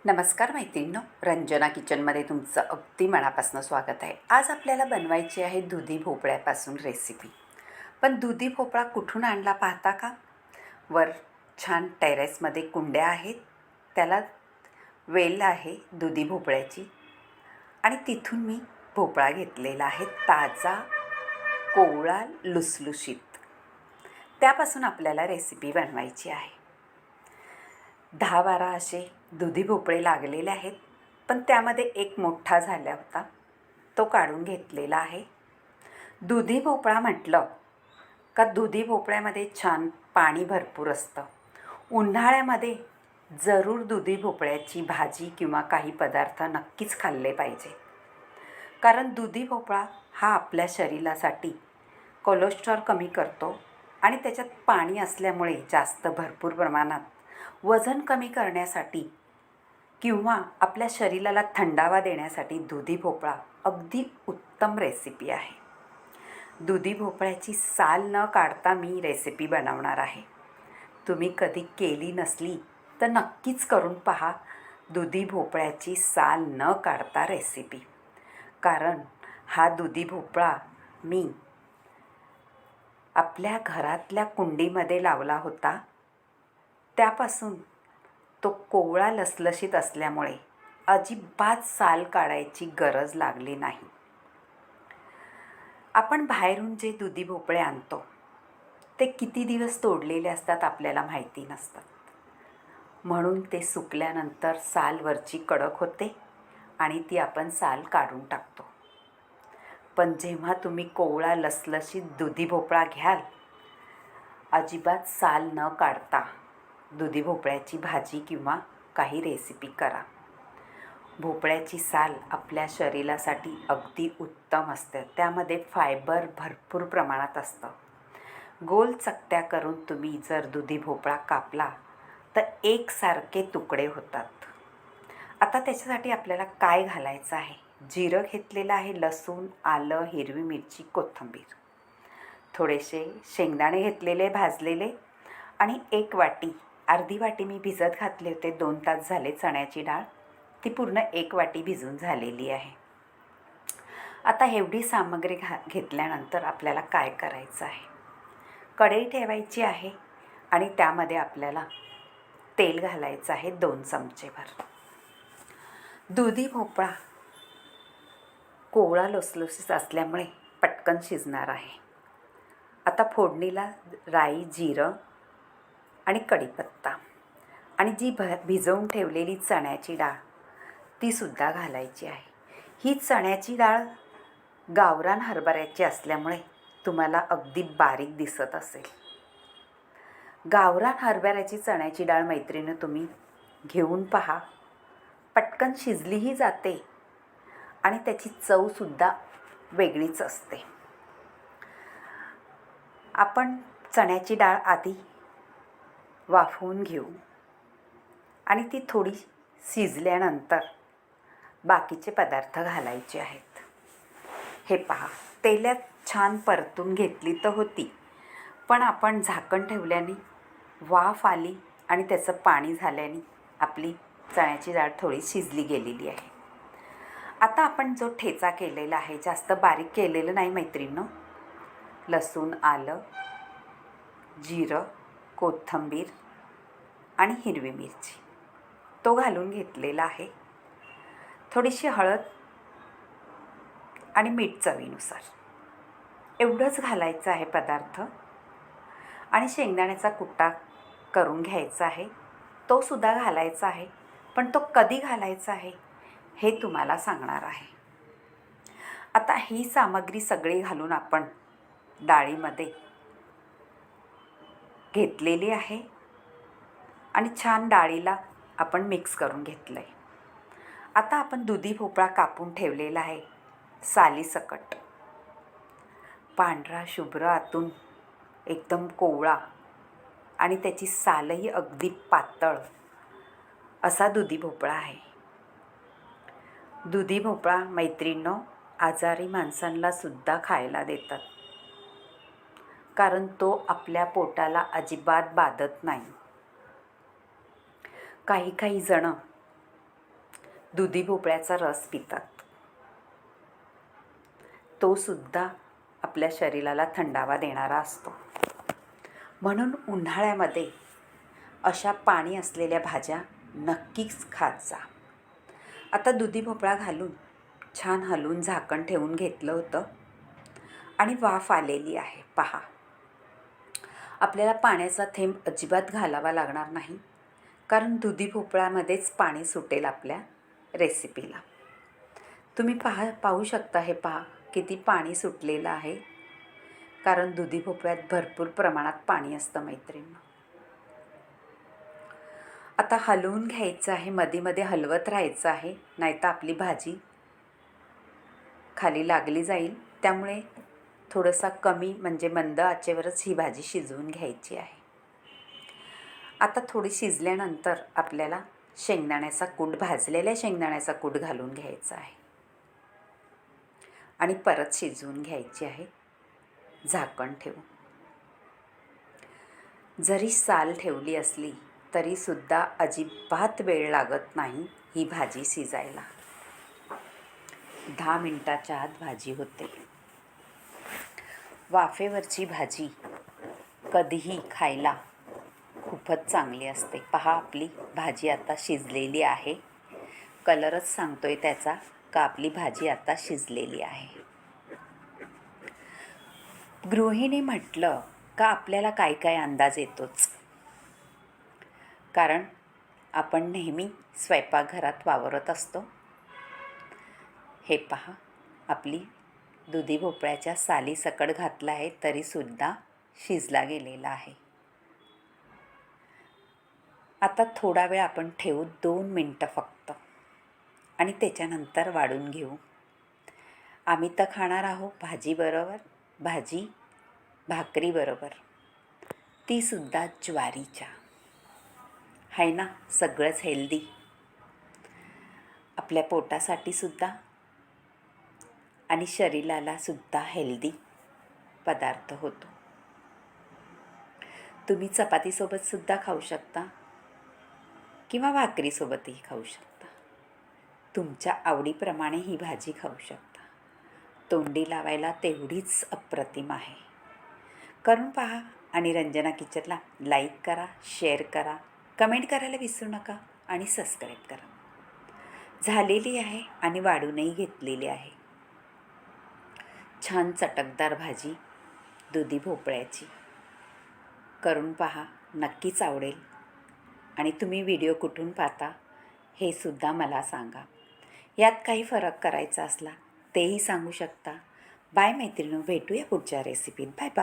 नमस्कार मैत्रिणींनो, रंजना किचनमध्ये तुमचं अगदी मनापासून स्वागत आहे. आज आपल्याला बनवायची आहे दुधी भोपळ्यापासून रेसिपी. पण दुधी भोपळा कुठून आणला पाहता का? वर छान टेरेसमध्ये कुंड्या आहेत, त्याला वेल आहे दुधी भोपळ्याची आणि तिथून मी भोपळा घेतलेला आहे, ताजा, कोवळा, लुसलुशीत. त्यापासून आपल्याला रेसिपी बनवायची आहे. 10-12 असे दुधी भोपळे लागलेले आहेत, पण त्यामध्ये एक मोठा झाला होता, तो काढून घेतलेला आहे. दुधी भोपळा म्हटलं का दुधी भोपळ्यामध्ये छान पाणी भरपूर असतं. उन्हाळ्यामध्ये जरूर दुधी भोपळ्याची भाजी किंवा काही पदार्थ नक्कीच खाल्ले पाहिजे, कारण दुधी भोपळा हा आपल्या शरीरासाठी कोलेस्ट्रॉल कमी करतो आणि त्याच्यात पाणी असल्यामुळे जास्त भरपूर प्रमाणात वजन कमी करण्यासाठी किंवा आपल्या शरीराला थंडावा देण्यासाठी दुधी भोपळा अगदी उत्तम रेसिपी आहे. दुधी भोपळ्याची साल न काढता मी रेसिपी बनवणार आहे. तुम्ही कधी केली नसली तर नक्कीच करून पहा दुधी भोपळ्याची साल न काढता रेसिपी, कारण हा दुधी भोपळा मी आपल्या घरातल्या कुंडीमध्ये लावला होता. त्यापासून तो कोवळा लसलशीत असल्यामुळे अजिबात साल काढायची गरज लागली नाही. आपण बाहेरून जे दुधी भोपळे आणतो ते किती दिवस तोडलेले असतात आपल्याला माहिती नसतात, म्हणून ते सुकल्यानंतर साल वरची कडक होते आणि ती आपण साल काढून टाकतो. पण जेव्हा तुम्ही कोवळा लसलशीत दुधी भोपळा घ्याल, अजिबात साल न काढता दुधी भोपळ्याची भाजी किंवा काही रेसिपी करा. भोपळ्याची साल आपल्या शरीरासाठी अगदी उत्तम असते. त्यामध्ये फायबर भरपूर प्रमाणात असतं. गोल चकत्या करून तुम्ही जर दुधी भोपळा कापला तर एकसारखे तुकडे होतात. आता त्याच्यासाठी आपल्याला काय घालायचं आहे? जिरं घेतलेलं आहे, लसूण, आलं, हिरवी मिरची, कोथिंबीर, थोडेसे शेंगदाणे घेतलेले भाजलेले आणि अर्धी वाटी मी भिजत घातले होते. 2 तास झाले चण्याची डाळ, ती पूर्ण 1 वाटी भिजून झालेली आहे. आता एवढी सामग्री घेतल्यानंतर आपल्याला काय करायचं आहे? कढई ठेवायची आहे आणि त्यामध्ये आपल्याला तेल घालायचं आहे 2 चमचेभर. दुधी भोपळा कोवळा लसलसीत असल्यामुळे पटकन शिजणार आहे. आता फोडणीला राई, जिरं आणि कढीपत्ता आणि जी भिजवून ठेवलेली चण्याची डाळ तीसुद्धा घालायची आहे. ही चण्याची डाळ गावरान हरभऱ्याची असल्यामुळे तुम्हाला अगदी बारीक दिसत असेल. गावरान हरभऱ्याची चण्याची डाळ मैत्रिणी तुम्ही घेऊन पहा, पटकन शिजलीही जाते आणि त्याची चवसुद्धा वेगळीच असते. आपण चण्याची डाळ आधी वाफवून घेऊ आणि ती थोडी शिजल्यानंतर बाकीचे पदार्थ घालायचे आहेत. हे पहा, तेलात छान परतून घेतली तर होती, पण आपण झाकण ठेवल्याने वाफ आली आणि त्याचं पाणी झाल्याने आपली चण्याची डाळ थोडी शिजली गेलेली आहे. आता आपण जो ठेचा केलेला आहे, जास्त बारीक केलेलं नाही मैत्रिणींनो, लसूण, आलं, जिरं, कोथिंबीर आणि हिरवी मिरची, तो घालून घेतलेला आहे. थोडीशी हळद आणि मीठ चवीनुसार, एवढंच घालायचं आहे पदार्थ. आणि शेंगदाण्याचा कुट्टा करून घ्यायचा आहे, तो सुद्धा घालायचा आहे, पण तो कधी घालायचा आहे हे तुम्हाला सांगणार आहे. आता ही सामग्री सगळी घालून आपण डाळीमध्ये घेतलेली आहे आणि छान डाळीला आपण मिक्स करून घेतलं आहे. आता आपण दुधी भोपळा कापून ठेवलेला आहे, सालीसकट पांढरा शुभ्र, आतून एकदम कोवळा आणि त्याची सालही अगदी पातळ असा दुधी भोपळा आहे. दुधी भोपळा मैत्रिणींनो आजारी माणसांना सुद्धा खायला देतात, कारण तो आपल्या पोटाला अजिबात बाधत नाही. काही जण दुधी भोपळ्याचा रस पितात. तो सुद्धा आपल्या शरीराला थंडावा देणारा असतो. म्हणून उन्हाळ्यामध्ये अशा पाणी असलेल्या भाज्या नक्कीच खात जा. आता दुधी भोपळा घालून छान हलवून झाकण ठेवून घेतलं होतं आणि वाफ आलेली आहे पहा. आपल्याला पाण्याचा थेंब अजिबात घालावा लागणार नाही, कारण दुधी भोपळ्यामध्येच पाणी सुटेल आपल्या रेसिपीला. तुम्ही पाहू शकता, हे पहा किती पाणी सुटलेलं आहे, कारण दुधी भोपळ्यात भरपूर प्रमाणात पाणी असतं मैत्रिणी. आता हलवून घ्यायचं आहे, मध्ये मध्ये हलवत राहायचं आहे, नाहीतर आपली भाजी खाली लागली जाईल. त्यामुळे थोडंसा कमी म्हणजे मंद आचेवरच ही भाजी शिजवून घ्यायची आहे. आता थोडी शिजल्यानंतर आपल्याला शेंगदाण्याचा कूट, भाजलेल्या शेंगदाण्याचा कूट घालून घ्यायचा आहे आणि परत शिजवून घ्यायची आहे झाकण ठेवून. जरी साल ठेवली असली तरीसुद्धा अजिबात वेळ लागत नाही ही भाजी शिजायला. 10 मिनिटाच्या आत भाजी होते. वाफेवरची भाजी कधीही खायला खूपच चांगली असते. पहा, आपली भाजी आता शिजलेली आहे. कलरच सांगतोय त्याचा का आपली भाजी आता शिजलेली आहे. गृहिणी म्हटलं का आपल्याला काय काय अंदाज येतोच, कारण आपण नेहमी स्वयंपाकघरात वावरत असतो. हे पहा, आपली दुधी भोपळ्याच्या साली सकट घातला आहे तरीसुद्धा शिजला गेलेला आहे. आता थोडा वेळ आपण ठेवू, 2 मिनटं फक्त, आणि त्याच्यानंतर वाढून घेऊ. आम्ही तर खाणार आहोत भाजी भाकरी बरोबर, ती सुद्धा ज्वारीच्या. आहे ना, सगळंच हेल्दी, आपल्या पोटासाठी सुद्धा आणि शरीराला सुद्धा हेल्दी पदार्थ होतो. तुम्ही चपातीसोबत सुद्धा खाऊ शकता किंवा भाकरीसोबतही खाऊ शकता. तुमच्या आवडीप्रमाणे ही भाजी खाऊ शकता. तोंडी लावायला तेवढीच अप्रतिम आहे. करून पहा आणि रंजना किचनला लाईक करा, शेअर करा, कमेंट करायला विसरू नका आणि सबस्क्राईब करा. झालेली आहे आणि वाढूनही घेतलेली आहे छान चटकदार भाजी दुधी भोपळ्याची. करून पहा, नक्कीच आवडेल. आणि तुम्ही व्हिडिओ कुठून पाहता हे सुद्धा मला सांगा. यात काही फरक करायचा असला तेही सांगू शकता. बाय मैत्रिणींनो, भेटूया पुढच्या रेसिपीत. Bye bye.